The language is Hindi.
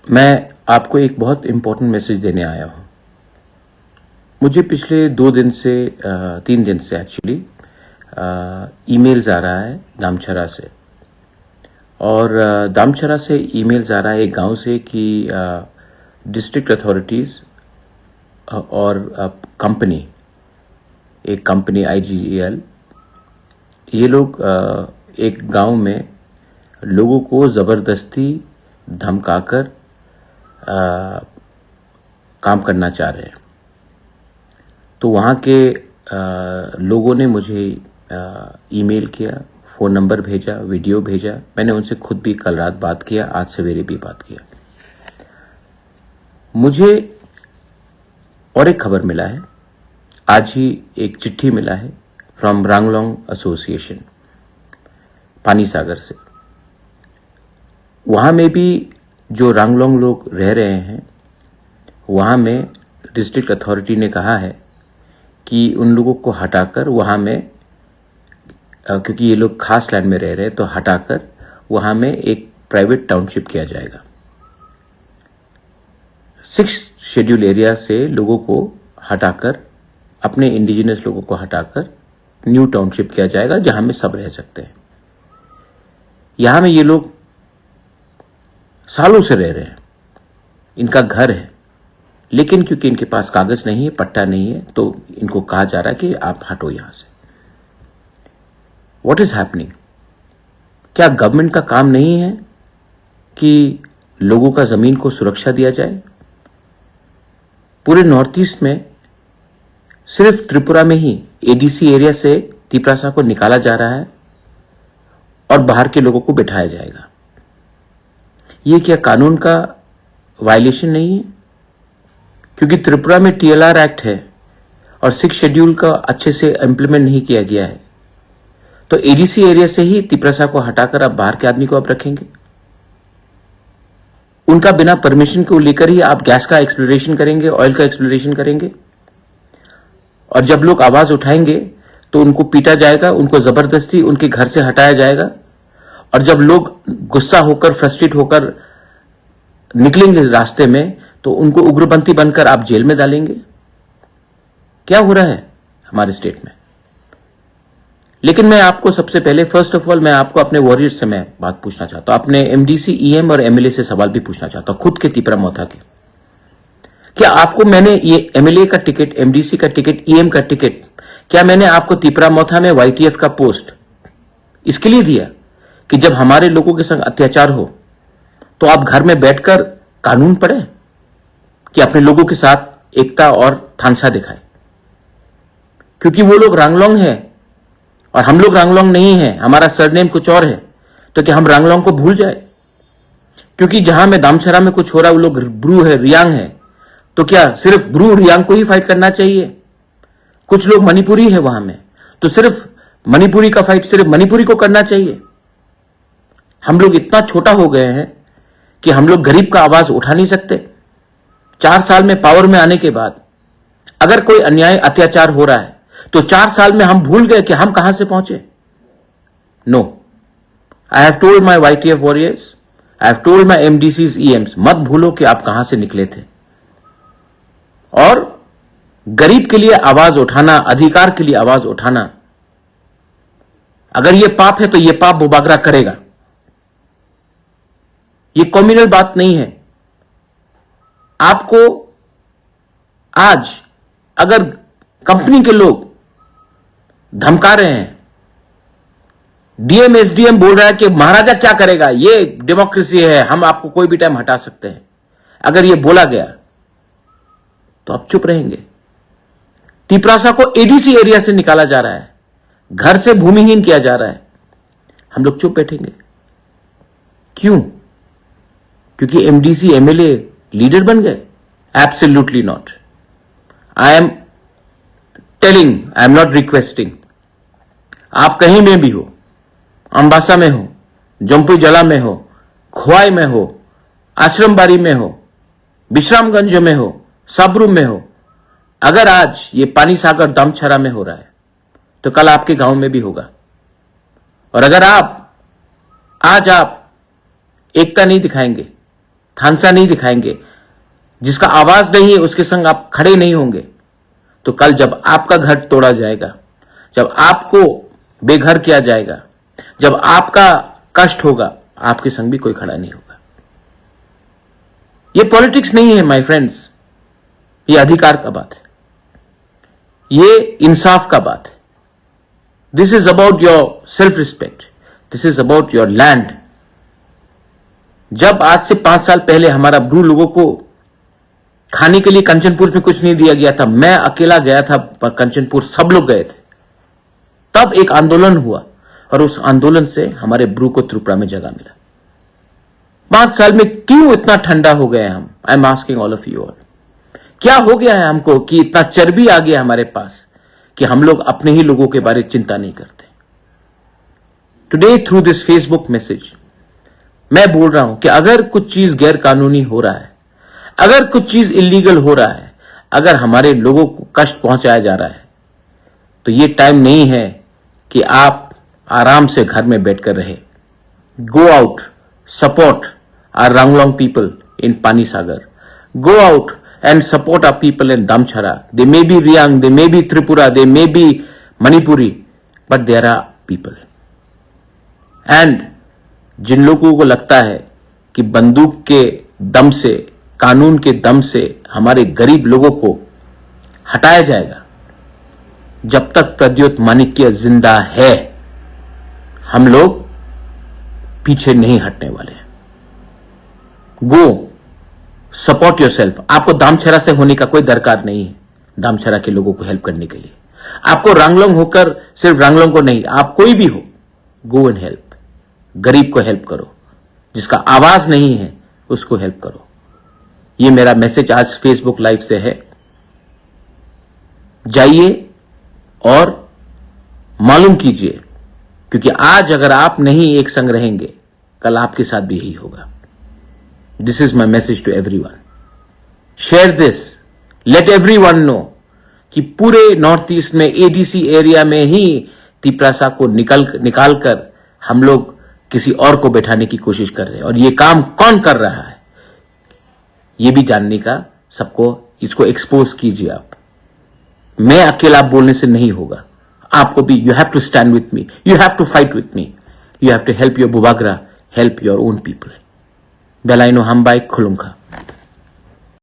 मैं आपको एक बहुत इम्पोर्टेंट मैसेज देने आया हूँ। मुझे पिछले 2 दिन से 3 दिन से एक्चुअली ईमेल्स आ रहा है दामचरा से, और दामचरा से ईमेल्स आ रहा है एक गांव से कि डिस्ट्रिक्ट अथॉरिटीज़ और कंपनी, एक कंपनी IGGL, ये लोग एक गांव में लोगों को ज़बरदस्ती धमकाकर काम करना चाह रहे हैं। तो वहाँ के लोगों ने मुझे ईमेल किया, फ़ोन नंबर भेजा, वीडियो भेजा। मैंने उनसे खुद भी कल रात बात किया, आज सवेरे भी बात किया। मुझे और एक खबर मिला है, आज ही एक चिट्ठी मिला है फ्रॉम रांगलोंग एसोसिएशन पानी सागर से। वहाँ में भी जो रांगलोंग लोग रह रहे हैं, वहाँ में डिस्ट्रिक्ट अथॉरिटी ने कहा है कि उन लोगों को हटाकर वहाँ में, क्योंकि ये लोग खास लैंड में रह रहे हैं, तो हटाकर वहाँ में एक प्राइवेट टाउनशिप किया जाएगा। 6 शेड्यूल एरिया से लोगों को हटाकर, अपने इंडिजिनस लोगों को हटाकर न्यू टाउनशिप किया जाएगा, जहाँ में सब रह सकते हैं। यहाँ में ये लोग सालों से रह रहे हैं, इनका घर है, लेकिन क्योंकि इनके पास कागज नहीं है, पट्टा नहीं है, तो इनको कहा जा रहा है कि आप हटो यहां से। What is happening? क्या गवर्नमेंट का काम नहीं है कि लोगों का जमीन को सुरक्षा दिया जाए? पूरे नॉर्थ ईस्ट में सिर्फ त्रिपुरा में ही ADC एरिया से तिपरासा को निकाला जा रहा है और बाहर के लोगों को बिठाया जाएगा। ये क्या कानून का वायलेशन नहीं है? क्योंकि त्रिपुरा में TLR एक्ट है और 6 शेड्यूल का अच्छे से इंप्लीमेंट नहीं किया गया है, तो ADC एरिया से ही तिपरासा को हटाकर आप बाहर के आदमी को आप रखेंगे। उनका बिना परमिशन को लेकर ही आप गैस का एक्सप्लोरेशन करेंगे, ऑयल का एक्सप्लोरेशन करेंगे, और जब लोग आवाज उठाएंगे तो उनको पीटा जाएगा, उनको जबरदस्ती उनके घर से हटाया जाएगा, और जब लोग गुस्सा होकर, फ्रस्ट्रेट होकर निकलेंगे रास्ते में, तो उनको उग्रपंथी बनकर आप जेल में डालेंगे। क्या हो रहा है हमारे स्टेट में? लेकिन मैं आपको सबसे पहले, फर्स्ट ऑफ ऑल, मैं आपको अपने वॉरियर्स से मैं बात पूछना चाहता हूं, अपने MDC, EM और MLA से सवाल भी पूछना चाहता हूं, खुद के तिपरामोथा के। क्या आपको मैंने ये MLA का टिकट, MDC का टिकट, EM का टिकट, क्या मैंने आपको तिपरामोथा में YTF का पोस्ट इसके लिए दिया कि जब हमारे लोगों के संग अत्याचार हो तो आप घर में बैठकर कानून पढ़े, कि अपने लोगों के साथ एकता और थानसा दिखाए? क्योंकि वो लोग रांगलोंग है और हम लोग रांगलोंग नहीं है, हमारा सरनेम कुछ और है, तो क्या हम रांगलोंग को भूल जाए? क्योंकि जहां में दामचरा में कुछ हो रहा है, वो लोग ब्रू है, रियांग है, तो क्या सिर्फ ब्रू रियांग को ही फाइट करना चाहिए? कुछ लोग मणिपुरी है वहां में, तो सिर्फ मणिपुरी का फाइट सिर्फ मणिपुरी को करना चाहिए? हम लोग इतना छोटा हो गए हैं कि हम लोग गरीब का आवाज उठा नहीं सकते। 4 साल में पावर में आने के बाद अगर कोई अन्याय, अत्याचार हो रहा है, तो 4 साल में हम भूल गए कि हम कहां से पहुंचे? No, I have told my YTF warriors, I have told my MDCs, EMs, मत भूलो कि आप कहां से निकले थे। और गरीब के लिए आवाज उठाना, अधिकार के लिए आवाज उठाना, अगर यह पाप है तो यह पाप बुबागरा करेगा। ये कॉम्युनल बात नहीं है। आपको आज अगर कंपनी के लोग धमका रहे हैं, DM SDM बोल रहा है कि महाराजा क्या करेगा, ये डेमोक्रेसी है, हम आपको कोई भी टाइम हटा सकते हैं, अगर ये बोला गया तो आप चुप रहेंगे? तिपरासा को ADC एरिया से निकाला जा रहा है, घर से भूमिहीन किया जा रहा है, हम लोग चुप बैठेंगे? क्यों? क्योंकि MDC, MLA लीडर बन गए? Absolutely not. I am telling, I am not requesting. आप कहीं में भी हो, अंबासा में हो, जम्पू जला में हो, खोवाई में हो, आश्रमबाड़ी में हो, विश्रामगंज में हो, साबरू में हो, अगर आज ये पानी सागर दामचरा में हो रहा है, तो कल आपके गांव में भी होगा। और अगर आज आप एकता नहीं दिखाएंगे, थानसा नहीं दिखाएंगे, जिसका आवाज नहीं है उसके संग आप खड़े नहीं होंगे, तो कल जब आपका घर तोड़ा जाएगा, जब आपको बेघर किया जाएगा, जब आपका कष्ट होगा, आपके संग भी कोई खड़ा नहीं होगा। ये पॉलिटिक्स नहीं है माय फ्रेंड्स, ये अधिकार का बात है, ये इंसाफ का बात है। This is about your self respect, this is about your land. जब आज से 5 साल पहले हमारा ब्रू लोगों को खाने के लिए कंचनपुर में कुछ नहीं दिया गया था, मैं अकेला गया था कंचनपुर, सब लोग गए थे, तब एक आंदोलन हुआ और उस आंदोलन से हमारे ब्रू को त्रिपुरा में जगह मिला। 5 साल में क्यों इतना ठंडा हो गए हम? I am asking all of you all, क्या हो गया है हमको कि इतना चर्बी आ गया हमारे पास कि हम लोग अपने ही लोगों के बारे में चिंता नहीं करते? Today through this Facebook message मैं बोल रहा हूं कि अगर कुछ चीज गैर कानूनी हो रहा है, अगर कुछ चीज इलीगल हो रहा है, अगर हमारे लोगों को कष्ट पहुंचाया जा रहा है, तो ये टाइम नहीं है कि आप आराम से घर में बैठकर रहे। Go out, support our Ranglong people in Pani Sagar, go out and support our people in Damchara. They may be Riang, they may be Tripura, they may be Manipuri, but there are people. And जिन लोगों को लगता है कि बंदूक के दम से, कानून के दम से हमारे गरीब लोगों को हटाया जाएगा, जब तक प्रद्योत माणिक्य जिंदा है, हम लोग पीछे नहीं हटने वाले हैं। गो सपोर्ट योरसेल्फ। आपको दामछरा से होने का कोई दरकार नहीं है दामछरा के लोगों को हेल्प करने के लिए। आपको रंगलोंग होकर सिर्फ रंगलोंग को नहीं, आप कोई भी हो, गो एंड हेल्प। गरीब को हेल्प करो, जिसका आवाज नहीं है उसको हेल्प करो। ये मेरा मैसेज आज फेसबुक लाइव से है। जाइए और मालूम कीजिए, क्योंकि आज अगर आप नहीं एक संग रहेंगे, कल आपके साथ भी यही होगा। This is my message to everyone. Share this. Let everyone know कि पूरे नॉर्थ ईस्ट में एडीसी एरिया में ही तिपरासा को निकाल कर हम लोग किसी और को बैठाने की कोशिश कर रहे हैं, और ये काम कौन कर रहा है ये भी जानने का सबको, इसको एक्सपोज कीजिए आप। मैं अकेला बोलने से नहीं होगा, आपको भी you have to stand with me, you have to fight with me, you have to help your बुबागरा, help your own people. Belaino Hambai Khulunka.